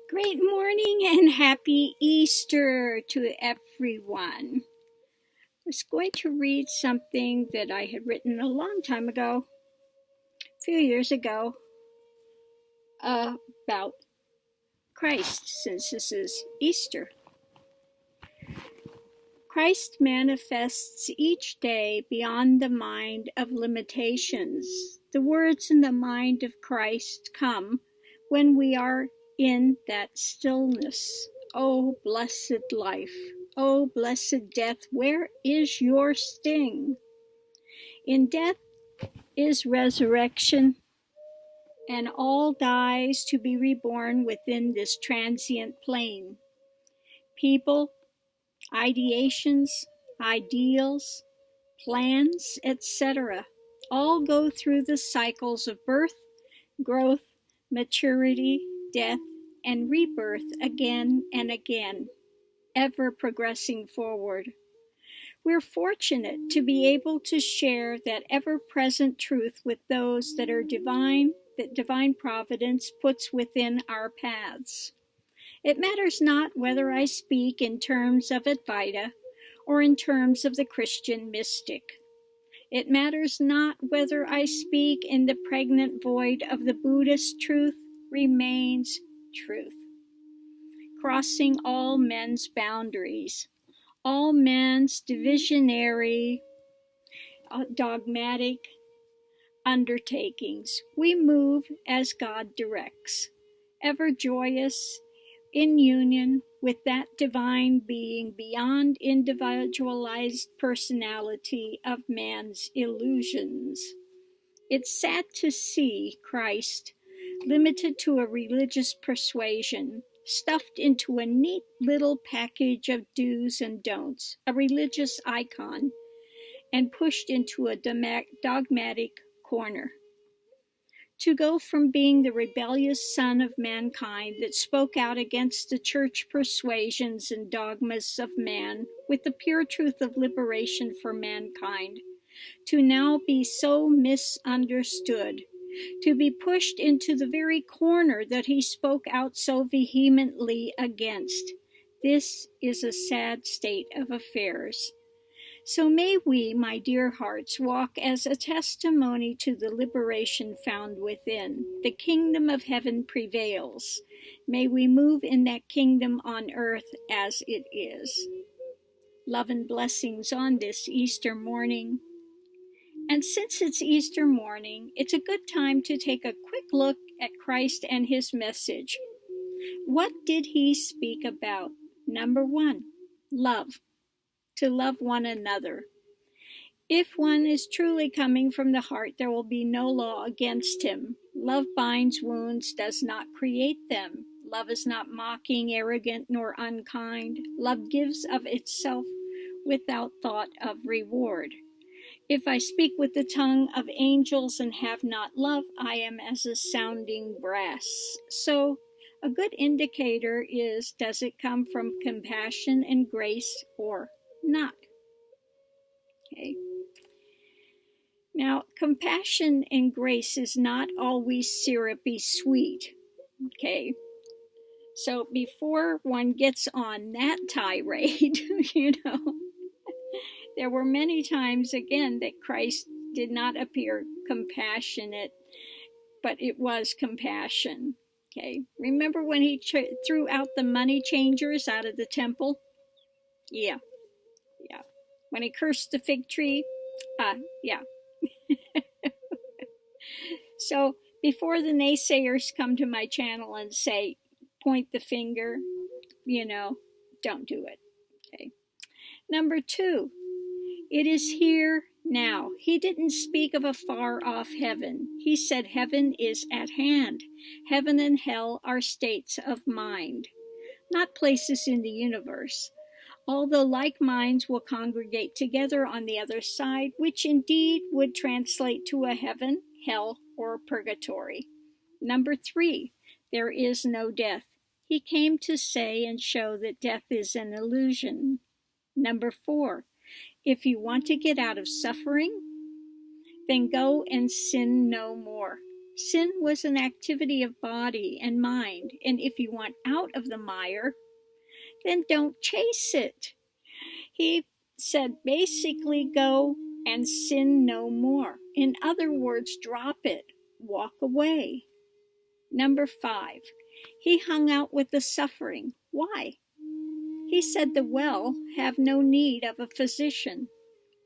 Great morning and happy Easter to everyone. I was going to read something that I had written a long time ago, a few years ago, about Christ, since this is Easter. Christ manifests each day beyond the mind of limitations. The words in the mind of Christ come when we are in that stillness. Oh, blessed life. Oh, blessed death, where is your sting? In death is resurrection, and all dies to be reborn within this transient plane. People, ideations, ideals, plans, etc. all go through the cycles of birth, growth, maturity, death, and rebirth again and again, ever progressing forward. We're fortunate to be able to share that ever-present truth with those that are divine, that divine providence puts within our paths. It matters not whether I speak in terms of Advaita or in terms of the Christian mystic. It matters not whether I speak in the pregnant void of the Buddhist truth remains truth, crossing all men's boundaries, all men's divisionary, dogmatic undertakings. We move as God directs, ever joyous, in union with that divine being beyond individualized personality of man's illusions. It's sad to see Christ limited to a religious persuasion, stuffed into a neat little package of do's and don'ts, a religious icon, and pushed into a dogmatic corner. To go from being the rebellious son of mankind that spoke out against the church persuasions and dogmas of man with the pure truth of liberation for mankind, to now be so misunderstood, to be pushed into the very corner that he spoke out so vehemently against. This is a sad state of affairs. So may we, my dear hearts, walk as a testimony to the liberation found within. The kingdom of heaven prevails. May we move in that kingdom on earth as it is. Love and blessings on this Easter morning. And since it's Easter morning, it's a good time to take a quick look at Christ and his message. What did he speak about? Number 1, love. To love one another. If one is truly coming from the heart, there will be no law against him. Love binds wounds, does not create them. Love is not mocking, arrogant, nor unkind. Love gives of itself without thought of reward. If I speak with the tongue of angels and have not love, I am as a sounding brass. So, a good indicator is, does it come from compassion and grace or not? Okay. Now, compassion and grace is not always syrupy sweet. Okay. So before one gets on that tirade, there were many times again that Christ did not appear compassionate, but it was compassion. Okay. Remember when he threw out the money changers out of the temple? Yeah. When he cursed the fig tree? Yeah. So before the naysayers come to my channel and say, point the finger, don't do it. Okay. Number 2, it is here now. He didn't speak of a far off heaven. He said heaven is at hand. Heaven and hell are states of mind, not places in the universe. Although like minds will congregate together on the other side, which indeed would translate to a heaven, hell, or purgatory. Number 3, there is no death. He came to say and show that death is an illusion. Number 4, if you want to get out of suffering, then go and sin no more. Sin was an activity of body and mind, and if you want out of the mire, then don't chase it. He said basically go and sin no more. In other words, drop it, walk away. Number 5, he hung out with the suffering. Why? He said the well have no need of a physician.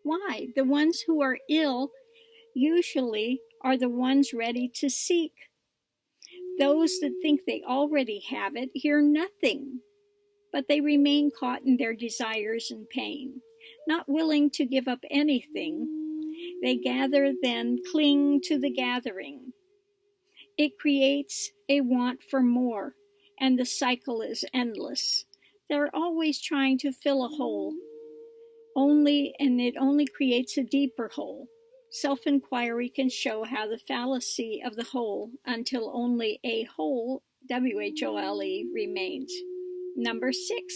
Why? The ones who are ill usually are the ones ready to seek. Those that think they already have it hear nothing, but they remain caught in their desires and pain, not willing to give up anything. They gather, then cling to the gathering. It creates a want for more, and the cycle is endless. They're always trying to fill a hole, and it only creates a deeper hole. Self-inquiry can show how the fallacy of the whole until only a whole, W-H-O-L-E, remains. Number 6,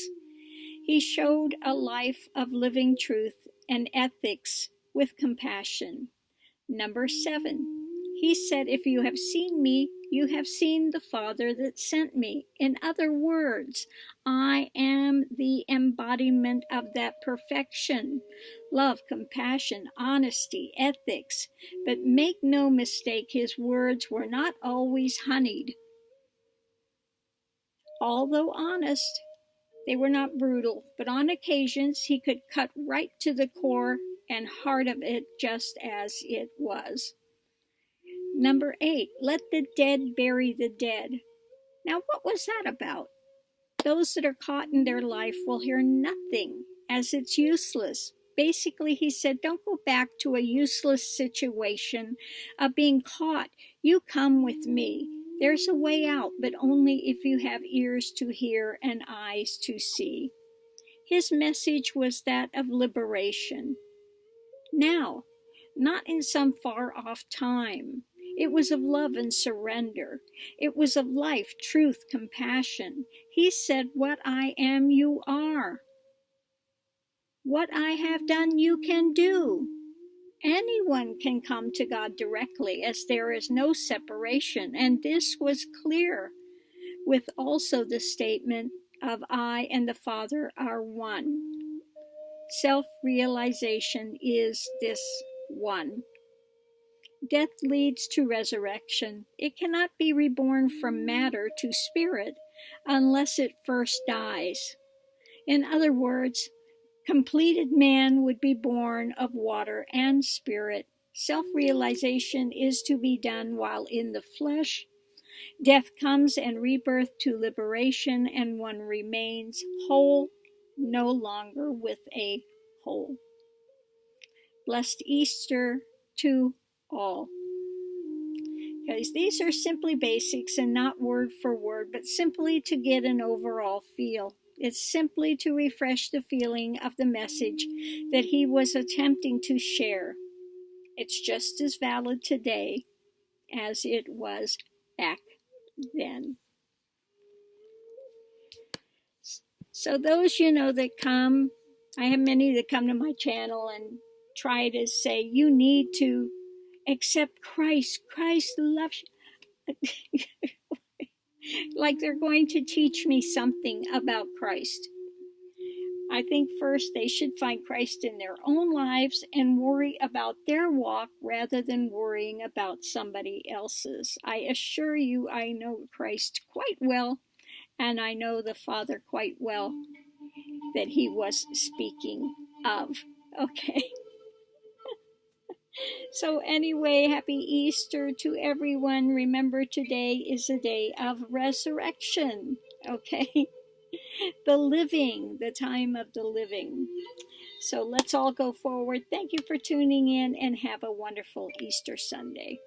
he showed a life of living truth and ethics with compassion. Number 7, he said, if you have seen me, you have seen the Father that sent me. In other words, I am the embodiment of that perfection. Love, compassion, honesty, ethics. But make no mistake, his words were not always honeyed. Although honest, they were not brutal, but on occasions he could cut right to the core and heart of it just as it was. Number 8, let the dead bury the dead. Now, what was that about? Those that are caught in their life will hear nothing, as it's useless. Basically, he said, don't go back to a useless situation of being caught. You come with me. There's a way out, but only if you have ears to hear and eyes to see. His message was that of liberation. Now, not in some far-off time. It was of love and surrender. It was of life, truth, compassion. He said, what I am, you are. What I have done, you can do. Anyone can come to God directly, as there is no separation, and this was clear, with also the statement of I and the Father are one. Self-realization is this one. Death leads to resurrection. It cannot be reborn from matter to spirit unless it first dies. In other words, completed man would be born of water and spirit. Self-realization is to be done while in the flesh. Death comes and rebirth to liberation, and one remains whole, no longer with a hole. Blessed Easter to all. Because these are simply basics and not word for word, but simply to get an overall feel. It's simply to refresh the feeling of the message that he was attempting to share. It's just as valid today as it was back then. So those, that come, I have many that come to my channel and try to say, you need to accept Christ. Christ loves you. Like they're going to teach me something about Christ. I think first they should find Christ in their own lives and worry about their walk rather than worrying about somebody else's. I assure you, I know Christ quite well, and I know the Father quite well that he was speaking of. Okay. So anyway, happy Easter to everyone. Remember, today is a day of resurrection, okay? The living, the time of the living. So let's all go forward. Thank you for tuning in and have a wonderful Easter Sunday.